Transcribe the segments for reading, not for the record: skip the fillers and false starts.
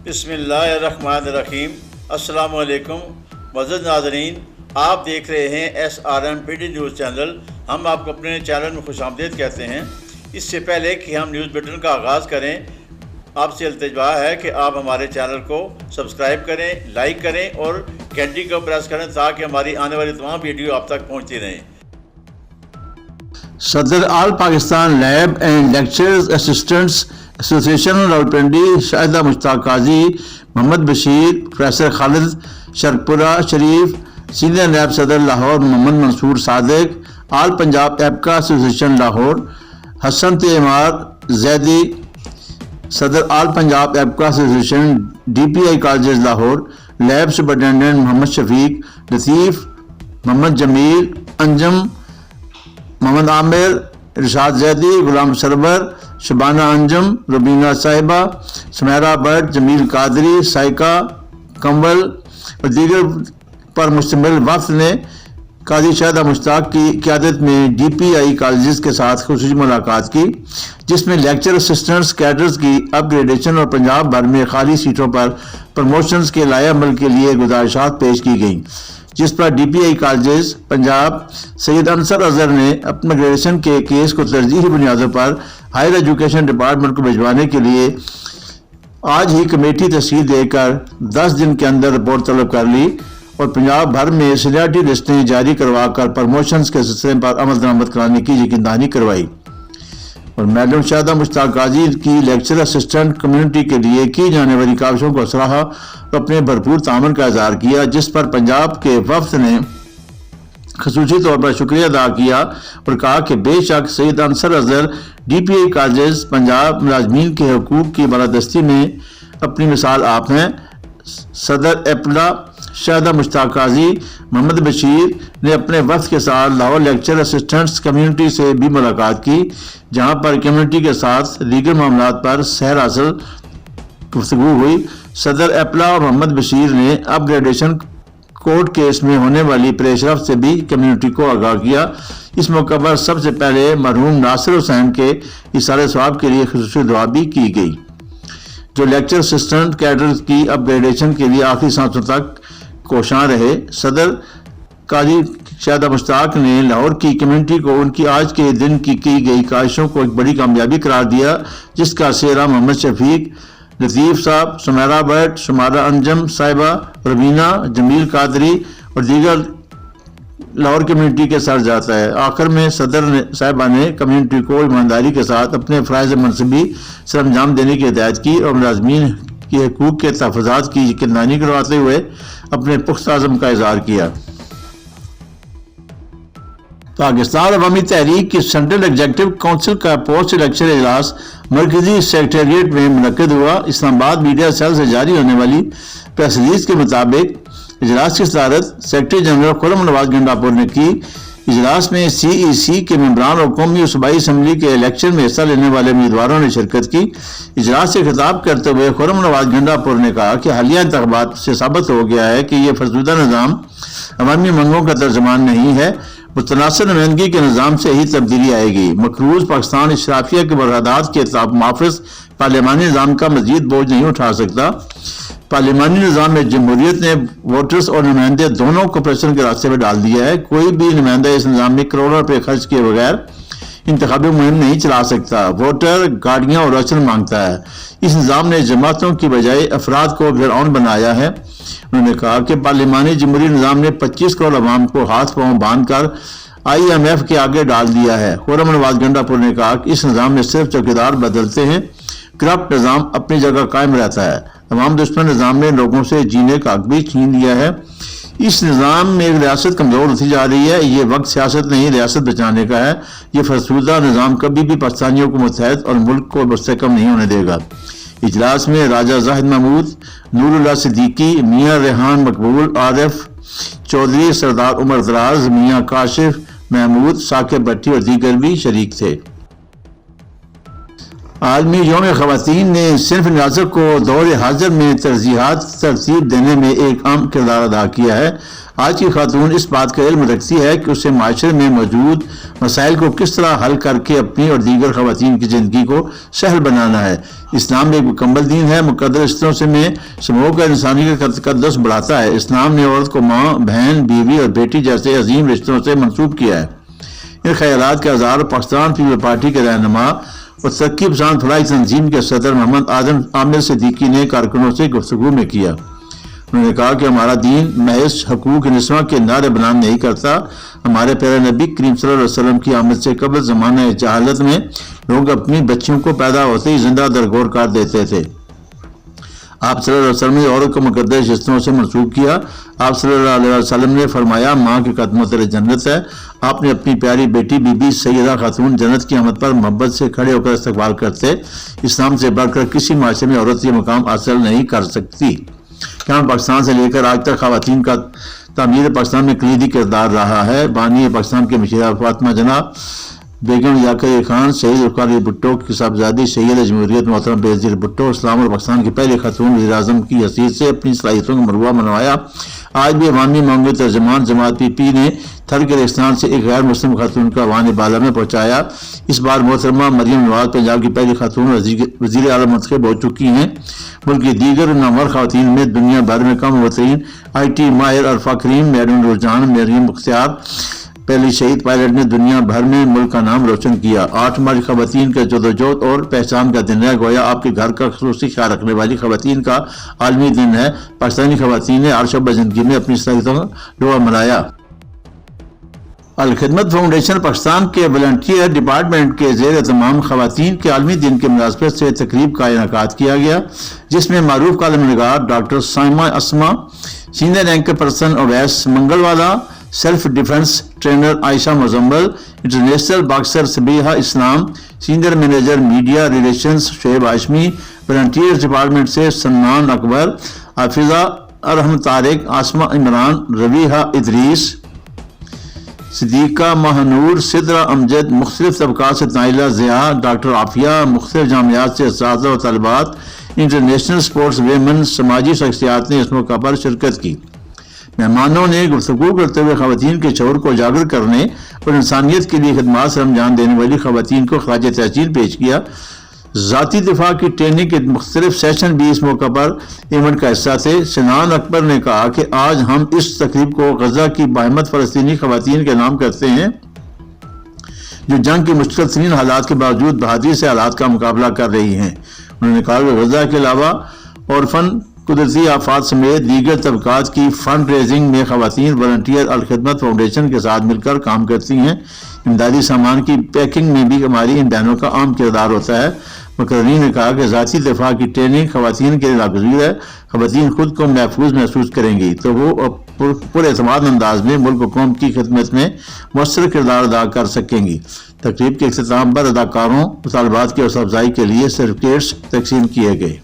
بسم اللہ الرحمن الرحیم۔ السلام علیکم معزز ناظرین، آپ دیکھ رہے ہیں SRMPD نیوز چینل۔ ہم آپ کو اپنے چینل میں خوش آمدید کہتے ہیں۔ اس سے پہلے کہ ہم نیوز بلیٹن کا آغاز کریں، آپ سے التجا ہے کہ آپ ہمارے چینل کو سبسکرائب کریں، لائک کریں اور گھنٹی کو پریس کریں تاکہ ہماری آنے والی تمام ویڈیو آپ تک پہنچتی رہیں۔ صدر all Pakistan lab and lecturers assistants association Rawalpindi Shahida Mushtaq Qazi, Muhammad Bashir, professor Khalid Sharaqpur Sharif, senior نیب صدر لاہور محمد منصور صادق، آل پنجاب ایپکا ایسوسیشن لاہور حسن عمار زیدی، صدر all Punjab APCA association DPI colleges Lahore, lab superintendent Muhammad Shafiq Latif, Muhammad Jamil Anjum, Muhammad Aamir, Irshad Zaidi, Ghulam Sarwar, Shabana Anjum, Rubina صاحبہ، سمیرہ بٹ، جمیل قادری، سائقہ کمبل اور دیگر پر مشتمل وفد نے قاضی شاہدہ مشتاق کی قیادت میں DPI کالجز کے ساتھ خصوصی ملاقات کی، جس میں لیکچر اسسٹنٹس کیڈرز کی اپ گریڈیشن اور پنجاب بھر میں خالی سیٹوں پر پروموشنز کے لائحہ عمل کے لیے گزارشات پیش کی گئیں، جس پر DPI کالجز پنجاب سید انصر اظہر نے اپنے گریجویشن کے کیس کو ترجیحی بنیادوں پر ہائر ایجوکیشن ڈپارٹمنٹ کو بھجوانے کے لیے آج ہی کمیٹی تشکیل دے کر 10 دن کے اندر رپورٹ طلب کر لی اور پنجاب بھر میں سینیارٹی لسٹیں جاری کروا کر پروموشنز کے سلسلے پر عمل درآمد کرانے کی یقین کروائی، اور میڈم شاہدہ مشتاق قاضی کی لیکچر اسسٹنٹ کمیونٹی کے لیے کی جانے والی کاوشوں کو سراہا اور اپنے بھرپور تعاون کا اظہار کیا، جس پر پنجاب کے وفد نے خصوصی طور پر شکریہ ادا کیا اور کہا کہ بے شک سید انصر اظہر DPI کالجز پنجاب ملازمین کے حقوق کی بالادستی میں اپنی مثال آپ ہیں۔ صدر ایپلا شاہدہ مشتاق قاضی محمد بشیر نے اپنے وفد کے ساتھ لاہور لیکچر اسسٹنٹس کمیونٹی سے بھی ملاقات کی، جہاں پر کمیونٹی کے ساتھ دیگر معاملات پر سیر حاصل گفتگو ہوئی۔ صدر ایپلا اور محمد بشیر نے اپ گریڈیشن کورٹ کیس میں ہونے والی پیش رفت سے بھی کمیونٹی کو آگاہ کیا۔ اس موقع پر سب سے پہلے مرحوم ناصر حسین کے ایثار ثواب کے لیے خصوصی دعا بھی کی گئی، جو لیکچر اسسٹنٹ کیڈر کی اپ گریڈیشن کے لیے آخری سانسوں تک کوشاں رہے۔ صدر قاضی شاہدہ مشتاق نے لاہور کی کمیونٹی کو ان کی آج کے دن کی گئی کاوشوں کو ایک بڑی کامیابی قرار دیا، جس کا سہرا محمد شفیق لطیف صاحب، سمیرہ بٹ، شمارہ انجم صاحبہ، ربینہ، جمیل قادری اور دیگر لاہور کمیونٹی کے سر جاتا ہے۔ آخر میں صدر صاحبہ نے کمیونٹی کو ایمانداری کے ساتھ اپنے فرائض منصبی سر انجام دینے کی ہدایت کی اور ملازمین کے حقوق کے تحفظات کی یقین کرواتے ہوئے اپنے پختہ عزم کا اظہار کیا۔ پاکستان عوامی تحریک کی سینٹرل ایگزیکٹو کونسل کا پوسٹ الیکشن اجلاس مرکزی سیکریٹریٹ میں منعقد ہوا۔ اسلام آباد میڈیا سیل سے جاری ہونے والی پریس ریلیز کے مطابق اجلاس کی صدارت سیکرٹری جنرل خرم نواز گنڈاپور نے کی۔ اجلاس میں CEC کے ممبران اور قومی اور صوبائی اسمبلی کے الیکشن میں حصہ لینے والے امیدواروں نے شرکت کی۔ اجلاس سے خطاب کرتے ہوئے خرم نواز گنڈاپور نے کہا کہ حالیہ انتخابات سے ثابت ہو گیا ہے کہ یہ فرسودہ نظام عوامی منگوں کا ترجمان نہیں ہے، متناسب نمائندگی کے نظام سے ہی تبدیلی آئے گی۔ مقروض پاکستان اشرافیہ کے مفادات کے محافظ پارلیمانی نظام کا مزید بوجھ نہیں اٹھا سکتا۔ پارلیمانی نظام میں جمہوریت نے ووٹرز اور نمائندے دونوں کو کرپشن کے راستے میں ڈال دیا ہے۔ کوئی بھی نمائندہ اس نظام میں کروڑوں روپے خرچ کیے بغیر انتخابی مہم نہیں چلا سکتا۔ ووٹر گاڑیاں اور راشن مانگتا ہے۔ اس نظام نے جماعتوں کی بجائے افراد کو گھرون بنایا ہے۔ انہوں نے کہا کہ پارلیمانی جمہوری نظام نے 25 کروڑ عوام کو ہاتھ پاؤں باندھ کر IMF کے آگے ڈال دیا ہے۔ خرم نواز گنڈاپور نے کہا کہ اس نظام میں صرف چوکیدار بدلتے ہیں، کرپٹ نظام اپنی جگہ قائم رہتا ہے۔ عوام دشمن نظام نے لوگوں سے جینے کا حق بھی چھین لیا ہے۔ اس نظام میں ریاست کمزور ہوتی جا رہی ہے۔ یہ وقت سیاست نہیں، ریاست بچانے کا ہے۔ یہ فرسودہ نظام کبھی بھی پاکستانیوں کو متحد اور ملک کو مستحکم نہیں ہونے دے گا۔ اجلاس میں راجہ زاہد محمود، نور اللہ صدیقی، میاں ریحان مقبول، عارف چودھری، سردار عمر دراز، میاں کاشف محمود، ثاقب بٹی اور دیگر بھی شریک تھے۔ عالمی یوم خواتین نے صنف نظر کو دور حاضر میں ترجیحات ترتیب دینے میں ایک اہم کردار ادا کیا ہے۔ آج کی خاتون اس بات کا علم رکھتی ہے کہ اسے معاشرے میں موجود مسائل کو کس طرح حل کر کے اپنی اور دیگر خواتین کی زندگی کو سہل بنانا ہے۔ اسلام ایک مکمل دین ہے، مقدس رشتوں سے میں سموہ کا انسانی کا تقدس بڑھاتا ہے۔ اسلام نے عورت کو ماں، بہن، بیوی اور بیٹی جیسے عظیم رشتوں سے منسوب کیا ہے۔ ان خیالات کا اظہار پاکستان پیپلز پارٹی کے رہنما اور ترقی پسند فلاحی تنظیم کے صدر محمد عامر صدیقی نے کارکنوں سے گفتگو میں کیا۔ انہوں نے کہا کہ ہمارا دین محض حقوق نسواں کے نعرے بلند نہیں کرتا۔ ہمارے پیارے نبی کریم صلی اللہ علیہ وسلم کی آمد سے قبل زمانہ جہالت میں لوگ اپنی بچیوں کو پیدا ہوتے ہی زندہ درگور کر دیتے تھے۔ آپ صلی اللہ علیہ وسلم نے عورت کو مقدس رشتوں سے منسوب کیا۔ آپ صلی اللہ علیہ وسلم نے فرمایا، ماں کے قدموں تلے جنت ہے۔ آپ نے اپنی پیاری بیٹی بی بی سیدہ خاتون جنت کی آمد پر محبت سے کھڑے ہو کر استقبال کرتے۔ اسلام سے بڑھ کر کسی معاشرے میں عورت یہ مقام حاصل نہیں کر سکتی۔ قیام پاکستان سے لے کر آج تک خواتین کا تعمیر پاکستان میں کلیدی کردار رہا ہے۔ بانی پاکستان کے مشیرہ فاطمہ جناب بیگم یاقوت خان، شہید ذوالفقار بھٹو کی صاحبزادی سید جمہوریت محترم بے نظیر بھٹو اسلام اور پاکستان کی پہلی خاتون وزیر اعظم کی حیثیت سے اپنی صلاحیتوں کا مروہ منوایا۔ آج بھی عوامی مانگوں ترجمان جماعت پی پی نے تھر کردستان سے ایک غیر مسلم خاتون کا ایوان بالا میں پہنچایا۔ اس بار محترمہ مریم نواز پنجاب کی پہلی خاتون وزیر اعلیٰ منتخب ہو چکی ہیں۔ ملک کی دیگر نامور خواتین میں دنیا بھر میں کم وترین آئی ٹی ماہر عرفہ کریم، میرون رجحان، مریم مختار، پہلی شہید پائلٹ نے دنیا بھر میں ملک کا نام روشن کیا۔ 8 مارچ خواتین کا جدوجہد اور پہچان کا دن ہے۔ گویا آپ کے گھر کا خصوصی خیال رکھنے والی خواتین کا عالمی دن ہے۔ پاکستانی خواتین نے ہر شعبہ زندگی میں اپنی صلاحیتوں کا لوہا منایا۔ الخدمت فاؤنڈیشن پاکستان کے والنٹیئر ڈپارٹمنٹ کے زیر اہتمام خواتین کے عالمی دن کے مناسبت سے تقریب کا انعقاد کیا گیا، جس میں معروف کالم نگار doctor Saima Asma, senior anchor person Awais Mangalwala, self defence trainer Ayesha Muzammil, international boxer Sabiha Islam, senior manager media relations Shoaib Hashmi, volunteers department سے سنان اکبر، حافظہ ارحم طارق، آسمہ عمران، ربیحہ ادریس، صدیقہ مہنور، سدرہ امجد، مختلف طبقات سے نائلہ ضیاء، ڈاکٹر عافیہ، مختلف جامعات سے اساتذہ و طالبات، انٹرنیشنل سپورٹس ویمن، سماجی شخصیات نے اس موقع پر شرکت کی۔ مہمانوں نے گفتگو کرتے ہوئے خواتین کے شعور کو اجاگر کرنے اور انسانیت کے لیے خدمات سے انجام دینے والی خواتین کو خراج تحسین پیش کیا۔ ذاتی دفاع کی ٹریننگ کے مختلف سیشن بھی اس موقع پر ایونٹ کا حصہ تھے۔ سنان اکبر نے کہا کہ آج ہم اس تقریب کو غزہ کی باہمت فلسطینی خواتین کے نام کرتے ہیں، جو جنگ کی مشکل ترین حالات کے باوجود بہادری سے حالات کا مقابلہ کر رہی ہیں۔ انہوں نے کہا کہ غزہ کے علاوہ اورفن، قدرتی آفات سمیت دیگر طبقات کی فنڈ ریزنگ میں خواتین والنٹیئر الخدمت فاؤنڈیشن کے ساتھ مل کر کام کرتی ہیں۔ امدادی سامان کی پیکنگ میں بھی ہماری ان بہنوں کا عام کردار ہوتا ہے۔ مقررین نے کہا کہ ذاتی دفاع کی ٹریننگ خواتین کے لیے ناگزیر ہے۔ خواتین خود کو محفوظ محسوس کریں گی تو وہ پورے اعتماد انداز میں ملک و قوم کی خدمت میں مؤثر کردار ادا کر سکیں گی۔ تقریب کے اختتام پر اداکاروں و طالبات کی حوصلہ افزائی کے لیے سرٹیفکیٹس تقسیم کیے گئے۔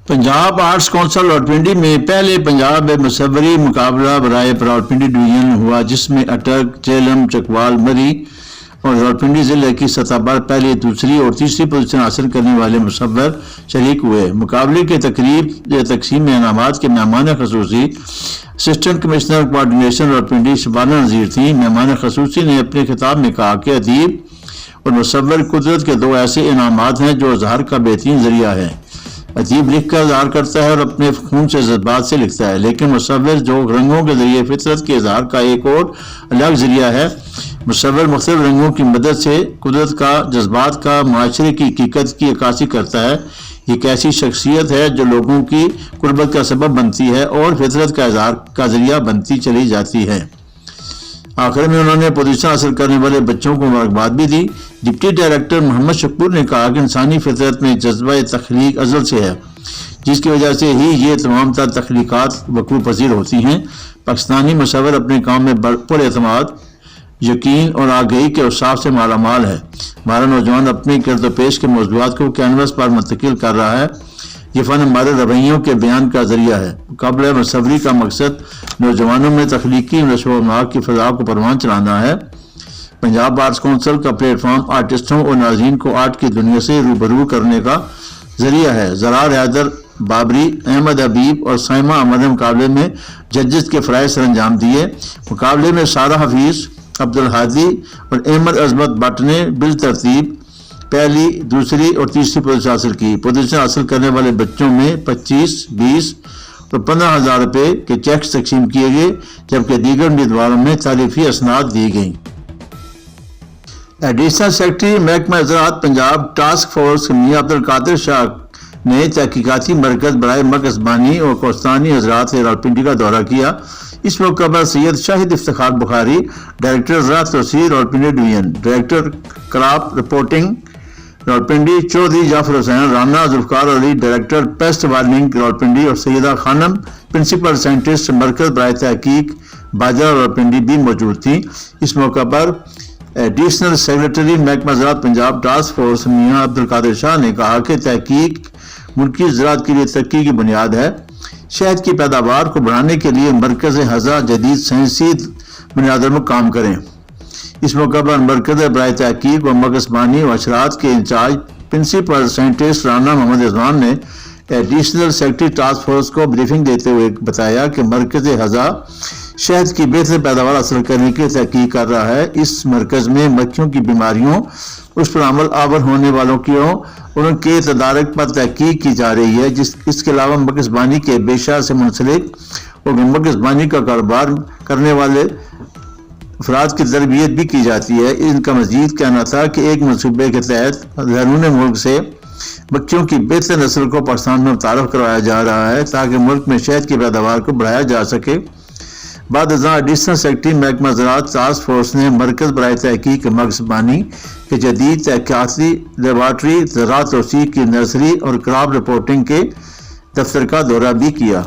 پنجاب آرٹس کونسل راولپنڈی میں پہلے پنجاب مصوری مقابلہ برائے راولپنڈی ڈویژن ہوا، جس میں اٹک، جہلم، چکوال، مری اور راولپنڈی ضلع کی سطح پر پہلی، دوسری اور تیسری پوزیشن حاصل کرنے والے مصور شریک ہوئے۔ مقابلے کے تقسیم انعامات کے مہمان خصوصی assistant commissioner coordination Rawalpindi Shabana Nazir تھیں۔ مہمان خصوصی نے اپنے خطاب میں کہا کہ ادیب اور مصور قدرت کے 2 ایسے انعامات ہیں جو اظہار کا بہترین ذریعہ ہے۔ ادیب لکھ کر اظہار کرتا ہے اور اپنے خون سے جذبات سے لکھتا ہے، لیکن مصور جو رنگوں کے ذریعے فطرت کے اظہار کا ایک اور الگ ذریعہ ہے۔ مصور مختلف رنگوں کی مدد سے قدرت کا، جذبات کا، معاشرے کی حقیقت کی عکاسی کرتا ہے۔ یہ ایک ایسی شخصیت ہے جو لوگوں کی قربت کا سبب بنتی ہے اور فطرت کا اظہار کا ذریعہ بنتی چلی جاتی ہے۔ آخر میں انہوں نے پوزیشن حاصل کرنے والے بچوں کو مبارکباد بھی دی۔ ڈپٹی ڈائریکٹر محمد شکور نے کہا کہ انسانی فطرت میں جذبہ تخلیق ازل سے ہے، جس کی وجہ سے ہی یہ تمام تر تخلیقات وقوع پذیر ہوتی ہیں۔ پاکستانی مصور اپنے کام میں پر اعتماد، یقین اور آگہی کے اوصاف سے مالا مال ہے۔ ہمارا نوجوان اپنے کرد و پیش کے موضوعات کو کینوس پر منتقل کر رہا ہے۔ یہ فن ہمارے رویوں کے بیان کا ذریعہ ہے۔ مقابلہ مصوری کا مقصد نوجوانوں میں تخلیقی نشو و نما کی فضا کو پروان چلانا ہے۔ پنجاب آرٹس کونسل کا پلیٹ فارم آرٹسٹوں اور ناظرین کو آرٹ کی دنیا سے روبرو کرنے کا ذریعہ ہے۔ زرار حیدر بابری، احمد حبیب اور سائمہ احمد نے مقابلے میں ججز کے فرائض سر انجام دیے۔ مقابلے میں سارہ حفیظ، عبدالہادی اور احمد عظمت بٹ نے بالترتیب پہلی، دوسری اور تیسری پوزیشن حاصل کی۔ پوزیشن حاصل کرنے والے بچوں میں 25، 20 اور 15,000 روپے کے چیکس تقسیم کیے گئے، جبکہ دیگر امیدواروں میں تعریفی اسناد دی گئیں۔ ایڈیشنل سیکرٹری محکمہ زراعت پنجاب ٹاسک فورس میاں عبدالقادر شاہ نے تحقیقاتی مرکز برائے مرکزبانی اور کوستانی حضرات راولپنڈی کا دورہ کیا۔ اس موقع پر سید شاہد افتخار بخاری، ڈائریکٹر زراعت توسیع Rawalpindi division, director crop reporting Rawalpindi Chaudhry Jafar Hussain Rana, Zulfiqar Ali director pest warning Rawalpindi اور سیدہ خانم پرنسپل سائنٹسٹ مرکز برائے تحقیق باجرہ راولپنڈی بھی موجود تھیں۔ اس موقع پر ایڈیشنل سیکرٹری محکمہ زراعت پنجاب ٹاسک فورس میاں عبدالقادر شاہ نے کہا کہ تحقیق ملکی زراعت کے لیے ترقی کی بنیاد ہے۔ شہد کی پیداوار کو بڑھانے کے لیے مرکز ہزا جدید سائنسی بنیادوں پر کام کریں۔ اس موقع پر مرکز برائے تحقیق و مرکزبانی و اشرات کے انچارج پرنسپل سائنٹسٹ رانا محمد رضوان نے ایڈیشنل سیکرٹری ٹاسک فورس کو بریفنگ دیتے ہوئے بتایا کہ مرکز ہزا شہد کی بہتر پیداوار حاصل کرنے کی تحقیق کر رہا ہے۔ اس مرکز میں مکھیوں کی بیماریوں، اس پر عمل آور ہونے والوں کی اور ان کے تدارک پر تحقیق کی جا رہی ہے۔ اس کے علاوہ مرکزبانی کے پیشہ سے منسلک اور مرکزبانی کا کاروبار کرنے والے افراد کی تربیت بھی کی جاتی ہے۔ ان کا مزید کہنا تھا کہ ایک منصوبے کے تحت بیرون ملک سے مکھیوں کی بہتر نسل کو پاکستان میں متعارف کروایا جا رہا ہے تاکہ ملک میں شہد کی پیداوار کو بڑھایا جا سکے۔ بعد ازاں ایڈیشنل سیکرٹری محکمہ زراعت ٹاسک فورس نے مرکز برائے تحقیق مرکزبانی کے جدید تحقیقاتی لیبارٹری، زراعت توسیع کی نرسری اور کراپ رپورٹنگ کے دفتر کا دورہ بھی کیا۔